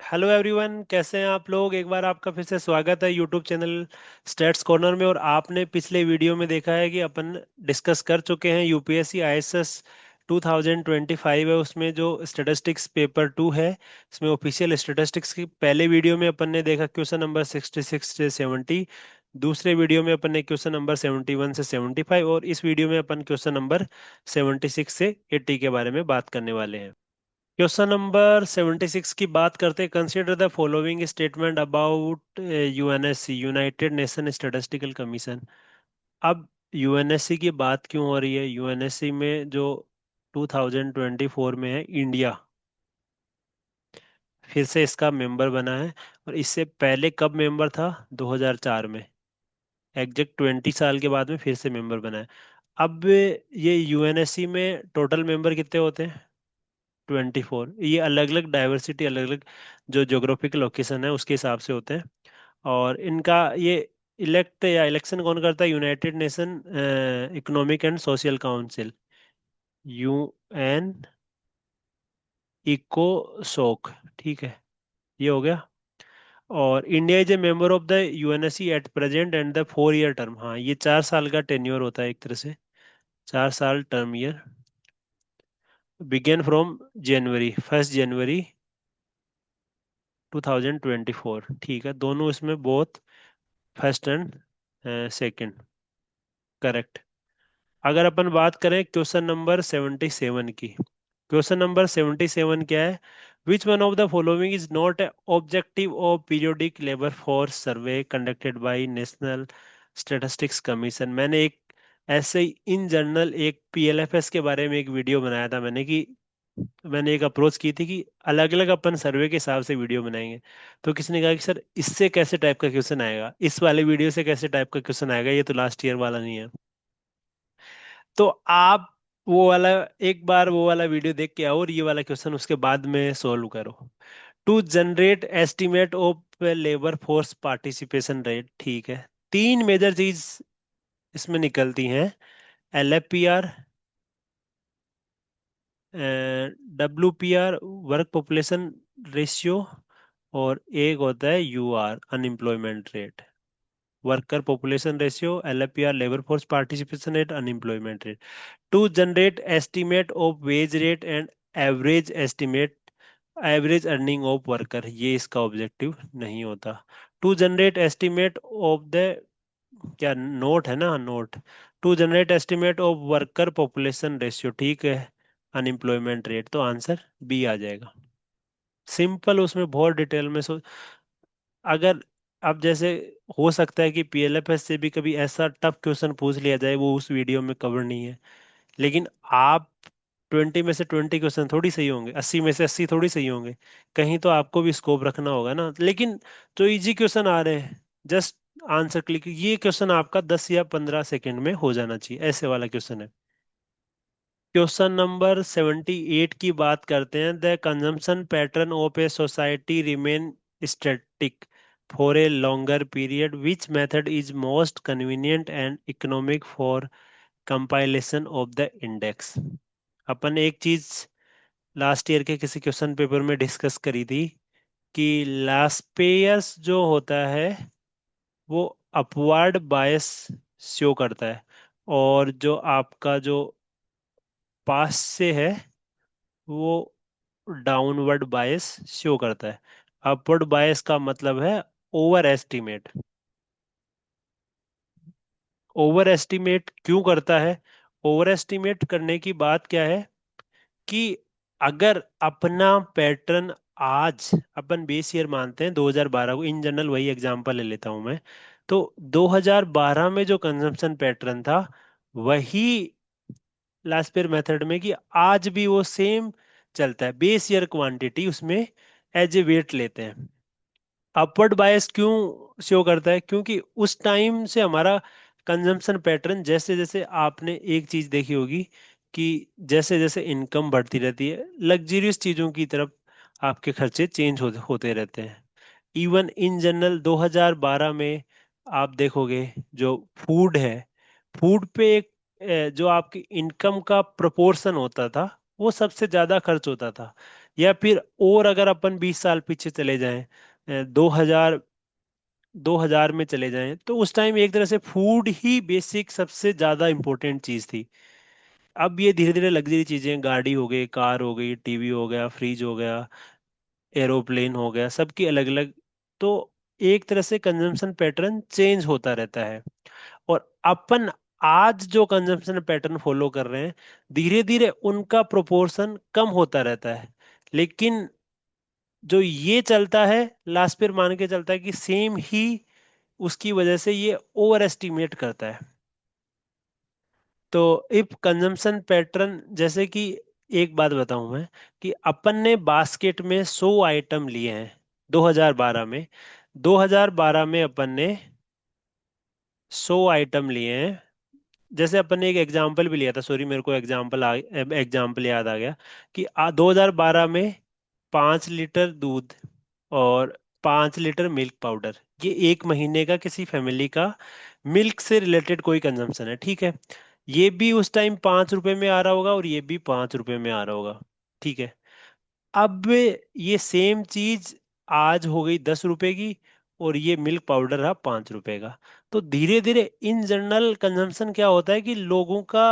Hello everyone, कैसे हैं आप लोग। एक बार आपका फिर से स्वागत है यूट्यूब चैनल स्टेट्स कॉर्नर में। और आपने पिछले वीडियो में देखा है कि अपन डिस्कस कर चुके हैं यूपीएससी आईएसएस 2025 है, उसमें जो स्टैटिस्टिक्स पेपर 2 है, इसमें ऑफिशियल स्टैटिस्टिक्स की पहले वीडियो में अपन ने देखा क्वेश्चन नंबर 66 से 70। दूसरे वीडियो में अपन ने क्वेश्चन नंबर 71 से 75, और इस वीडियो में अपन क्वेश्चन नंबर 76 से 80 के बारे में बात करने वाले हैं। क्वेश्चन नंबर 76 की बात करते हैं। Consider the following statement about UNSC, United nation statistical commission. अब यूएनएससी की बात क्यों हो रही है? यूएनएससी में जो 2024 में है इंडिया, फिर से इसका मेंबर बना है। और इससे पहले कब मेंबर था? 2004 में। एग्जैक्ट 20 साल के बाद में फिर से मेंबर बना है। अब ये यूएनएससी में टोटल मेंबर कितने होते हैं? 24। ये अलग अलग डाइवर्सिटी, अलग अलग जो ज्योग्राफिक लोकेशन है उसके हिसाब से होते हैं। और इनका ये इलेक्ट या इलेक्शन कौन करता है? United Nation Economic and Social Council, UN इकोसोक। ठीक है, ये हो गया। और India is a member of the UNSC at present and the 4 year term. हाँ, ये 4 साल का टेन्योर होता है एक तरह से। 4 साल term year, begin from January 1 January 2024। ठीक है, दोनों इसमें both first and second correct. अगर अपन बात करें क्वेश्चन नंबर 77 की, क्वेश्चन नंबर 77 क्या है? Which one of the following is not objective of periodic labour force survey conducted by national statistics commission. मैंने एक ऐसे ही इन जनरल एक पीएलएफएस के बारे में एक वीडियो बनाया था मैंने, कि मैंने एक अप्रोच की थी कि अलग अलग अपन सर्वे के हिसाब से वीडियो बनाएंगे। तो किसी ने कहा कि सर इससे कैसे टाइप का क्वेश्चन आएगा, इस वाले वीडियो से कैसे टाइप का क्वेश्चन आएगा, ये तो लास्ट ईयर वाला नहीं है। तो आप वो वाला, एक बार वो वाला वीडियो देख के आओ और ये वाला क्वेश्चन उसके बाद में सोल्व करो। To generate estimate of labour force participation rate. ठीक है, तीन मेजर चीज इसमें निकलती हैं: LFPR, WPR work population ratio, और एक होता है UR unemployment rate. Worker population ratio, LFPR labour force participation rate, unemployment rate. To generate estimate of wage rate and average estimate, average earning of worker, ये इसका objective नहीं होता। To generate estimate of the, क्या note है ना, note. To generate estimate of worker population ratio. ठीक है, unemployment rate. तो आंसर बी आ जाएगा। सिंपल, उसमें बहुत डिटेल में अगर अब जैसे हो सकता है कि पीएलएफएस से भी कभी ऐसा टफ क्वेश्चन पूछ लिया जाए, वो उस वीडियो में कवर नहीं है। लेकिन आप 20 में से 20 क्वेश्चन थोड़ी सही होंगे, 80 में से 80 थोड़ी सही होंगे। कहीं तो आपको भी स्कोप रखना होगा ना। लेकिन जो इजी क्वेश्चन आ रहे हैं, जस्ट आंसर क्लिक, ये क्वेश्चन आपका 10 या 15 सेकंड में हो जाना चाहिए, ऐसे वाला क्वेश्चन है। क्वेश्चन नंबर 78 की बात करते हैं। The consumption pattern of a society remain static for a longer period, which method is most convenient and economic for compilation of the index. अपन एक चीज लास्ट ईयर के किसी क्वेश्चन पेपर में डिस्कस करी थी कि लास्पेयस जो होता है वो अपवर्ड बायस शो करता है, और जो आपका जो पास से है वो डाउनवर्ड बायस शो करता है। अपवर्ड बायस का मतलब है ओवर एस्टिमेट। ओवर एस्टिमेट क्यों करता है? ओवर एस्टिमेट करने की बात क्या है कि अगर अपना पैटर्न आज, अपन बेस ईयर मानते हैं 2012 को, इन जनरल वही एग्जांपल ले लेता हूं मैं। तो 2012 में जो कंजम्पशन पैटर्न था, वही लास्ट ईयर मेथड में कि आज भी वो सेम चलता है। बेस ईयर क्वांटिटी उसमें एज ए वेट लेते हैं। अपवर्ड बायस क्यों शो करता है? क्योंकि उस टाइम से हमारा कंजम्पशन पैटर्न, जैसे जैसे आपने एक चीज देखी होगी कि जैसे जैसे इनकम बढ़ती रहती है, लग्जरियस चीजों की तरफ आपके खर्चे चेंज होते रहते हैं। इवन इन जनरल 2012 में आप देखोगे जो फूड है, फूड पे एक जो आपकी इनकम का प्रोपोर्शन होता था, वो सबसे ज्यादा खर्च होता था। या फिर और अगर अपन 20 साल पीछे चले जाएं, 2000 में चले जाएं, तो उस टाइम एक तरह से फूड ही बेसिक सबसे ज्यादा इंपॉर्टेंट चीज थी। अब ये धीरे धीरे लग्जरी चीजें, गाड़ी हो गई, कार हो गई, टीवी हो गया, फ्रिज हो गया, एरोप्लेन हो गया, सबकी अलग अलग। तो एक तरह से कंजम्पशन पैटर्न चेंज होता रहता है। और अपन आज जो कंजम्पशन पैटर्न फॉलो कर रहे हैं, धीरे धीरे उनका प्रोपोर्शन कम होता रहता है। लेकिन जो ये चलता है, लास्ट पे मान के चलता है कि सेम ही, उसकी वजह से ये ओवर एस्टिमेट करता है। तो इफ कंजम्पशन पैटर्न, जैसे कि एक बात बताऊं मैं, कि अपन ने बास्केट में 100 आइटम लिए हैं 2012 में। 2012 में अपन ने 100 आइटम लिए हैं। जैसे अपन ने एक एग्जाम्पल भी लिया था, सॉरी मेरे को एग्जाम्पल याद आ गया, कि 2012 में 5 लीटर दूध और 5 लीटर मिल्क पाउडर, ये एक महीने का किसी फैमिली का मिल्क से रिलेटेड कोई कंजम्पशन है, ठीक है। ये भी उस टाइम 5 रुपए में आ रहा होगा और ये भी 5 रुपए में आ रहा होगा, ठीक है। अब ये सेम चीज आज हो गई 10 रुपए की, और ये मिल्क पाउडर रहा 5 रुपए का। तो धीरे धीरे इन जनरल कंजम्पशन क्या होता है कि लोगों का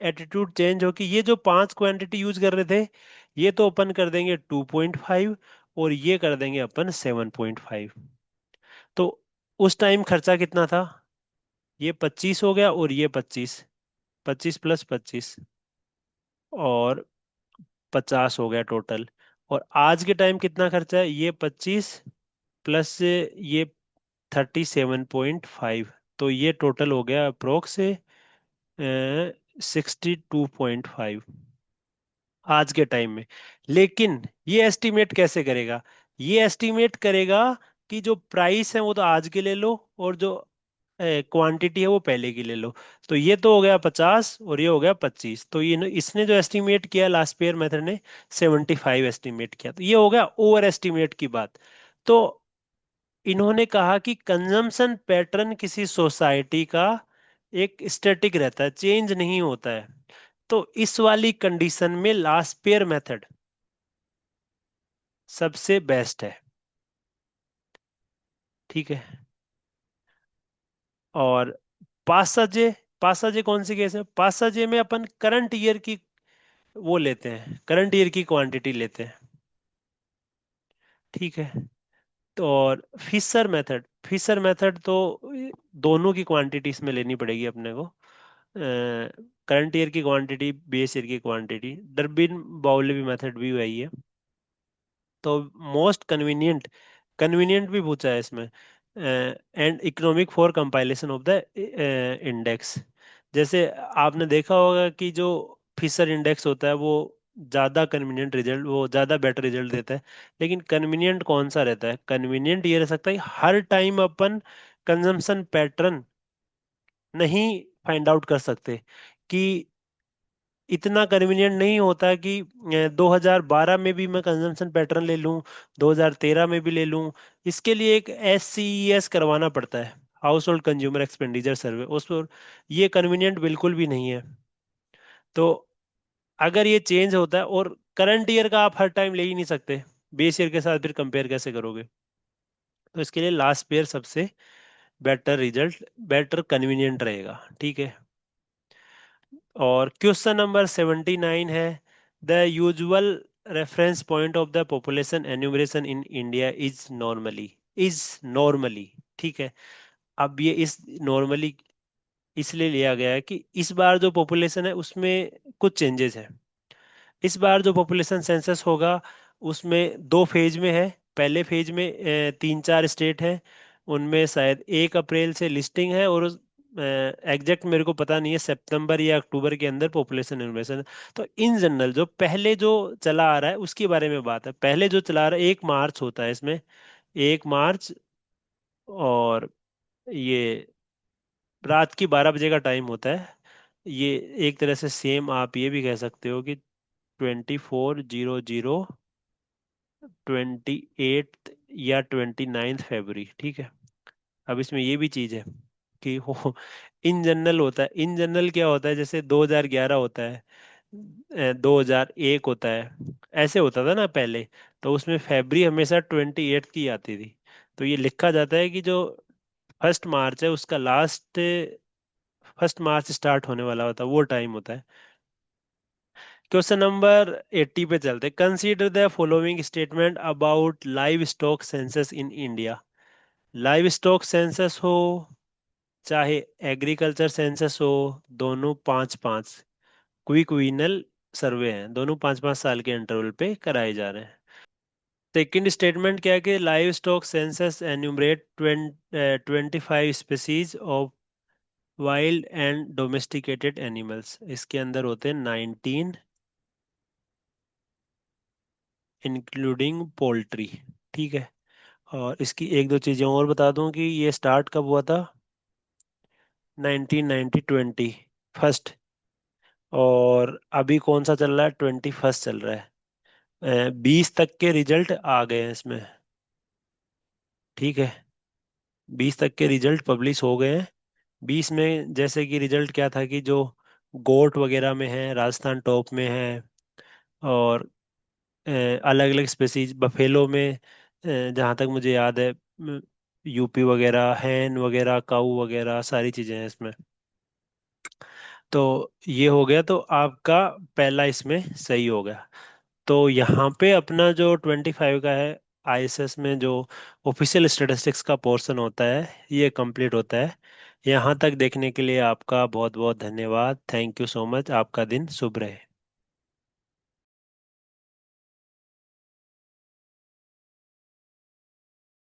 एटीट्यूड चेंज हो, कि ये जो 5 क्वांटिटी यूज कर रहे थे, ये तो अपन कर देंगे 2.5, और ये कर देंगे अपन 7.5। तो उस टाइम खर्चा कितना था? ये 25 हो गया और ये 25, 25 + 25, और 50 हो गया टोटल। और आज के टाइम कितना खर्चा है? ये 25 प्लस ये 37.5। तो ये टोटल हो गया अप्रोक्स 62.5 आज के टाइम में। लेकिन ये एस्टिमेट कैसे करेगा? ये एस्टिमेट करेगा कि जो प्राइस है वो तो आज के ले लो, और जो क्वांटिटी है वो पहले की ले लो। तो ये तो हो गया 50 और ये हो गया 25। तो ये इसने जो एस्टिमेट किया लास्ट पेयर मेथड ने, 75 एस्टिमेट किया। तो ये हो गया ओवर एस्टिमेट की बात। तो इन्होंने कहा कि कंजम्पशन पैटर्न किसी सोसाइटी का एक स्टैटिक रहता है, चेंज नहीं होता है। तो इस वाली कंडीशन में लास्ट पेयर मेथड सबसे बेस्ट है, ठीक है। और पासाजे, पासाजे कौन सी केस है? पासाजे में अपन करंट ईयर की वो लेते हैं, करंट ईयर की क्वांटिटी लेते हैं, ठीक है। तो और फिशर मेथड तो दोनों की क्वांटिटी इसमें लेनी पड़ेगी अपने को। करंट ईयर की क्वांटिटी, बेस ईयर की क्वांटिटी। डर्बिन बाउली मेथड भी वही है। तो मोस्ट कन्वीनियंट, कन्वीनियंट भी पूछा है इसमें, and economic for compilation of the index. जैसे आपने देखा होगा कि जो फिशर इंडेक्स होता है वो ज़्यादा कन्वीनियंट रिजल्ट, वो ज़्यादा बेटर रिजल्ट देता है। लेकिन कन्वीनियंट कौन सा रहता है? कन्वीनियंट ये रह सकता है कि हर टाइम अपन कंजम्पशन पैटर्न नहीं फाइंड आउट कर सकते, कि इतना कन्वीनियंट नहीं होता कि 2012 में भी मैं कंजम्पशन पैटर्न ले लूं, 2013 में भी ले लूं। इसके लिए एक SCES करवाना पड़ता है, हाउस होल्ड कंज्यूमर एक्सपेंडिचर सर्वे, उस पर। ये कन्वीनियंट बिल्कुल भी नहीं है। तो अगर ये चेंज होता है, और करंट ईयर का आप हर टाइम ले ही नहीं सकते, बेस ईयर के साथ फिर कंपेयर कैसे करोगे? तो इसके लिए लास्ट पेयर सबसे बेटर रिजल्ट, बेटर कन्वीनियंट रहेगा, ठीक है। और क्वेश्चन नंबर 79 है, the usual reference point of the population enumeration in India is normally, ठीक है। अब ये इस नॉर्मली इसलिए लिया गया है कि इस बार जो पॉपुलेशन है उसमें कुछ चेंजेस है। इस बार जो पॉपुलेशन सेंसस होगा उसमें दो फेज में है। पहले फेज में 3 4 स्टेट हैं, उनमें शायद 1 अप्रैल से लिस्टिंग है, और एग्जैक्ट मेरे को पता नहीं है, सितंबर या अक्टूबर के अंदर पॉपुलेशन इन्फॉर्मेशन। तो इन जनरल जो पहले जो चला आ रहा है उसके बारे में बात है। पहले जो चला आ रहा है 1 मार्च होता है इसमें, 1 मार्च। और ये रात की 12 बजे का टाइम होता है। ये एक तरह से सेम आप ये भी कह सकते हो कि 24/00, 28 या 29 फरवरी, ठीक है। अब इसमें ये भी चीज है कि हो इन जनरल होता है। इन जनरल क्या होता है? जैसे 2011 होता है, 2001 होता है, ऐसे होता था ना पहले। तो उसमें फरवरी हमेशा 28 की आती थी। तो ये लिखा जाता है कि जो 1 मार्च है उसका लास्ट, 1 मार्च स्टार्ट होने वाला होता है वो टाइम होता है। क्वेश्चन नंबर 80 पे चलते, consider the following statement about live stock census in India. Live stock census हो चाहे एग्रीकल्चर सेंसस हो, दोनों 5-5 क्विक सर्वे हैं, दोनों 5-5 साल के इंटरवल पे कराए जा रहे हैं। सेकेंड स्टेटमेंट क्या है कि live stock census enumerate 25 species of wild and domesticated animals. इसके अंदर होते हैं 19 इंक्लूडिंग पोल्ट्री। ठीक है। और इसकी एक दो चीज़ें और बता दूं कि ये स्टार्ट कब हुआ था, 1990 20 फर्स्ट। और अभी कौन सा चल रहा है, 21 चल रहा है। 20 तक के रिजल्ट आ गए हैं इसमें। ठीक है। 20 तक के रिजल्ट पब्लिश हो गए हैं। 20 में जैसे कि रिजल्ट क्या था कि जो गोट वगैरह में है राजस्थान टॉप में है। और अलग अलग स्पेसीज बफेलो में, जहाँ तक मुझे याद है, यूपी वगैरह, हैन वगैरह, काऊ वगैरह सारी चीज़ें हैं इसमें। तो ये हो गया, तो आपका पहला इसमें सही हो गया। तो यहाँ पे अपना जो 25 का है, आईएसएस में जो ऑफिशियल स्टैटिस्टिक्स का पोर्शन होता है ये कंप्लीट होता है। यहाँ तक देखने के लिए आपका बहुत बहुत धन्यवाद। Thank you so much. आपका दिन शुभ रहे।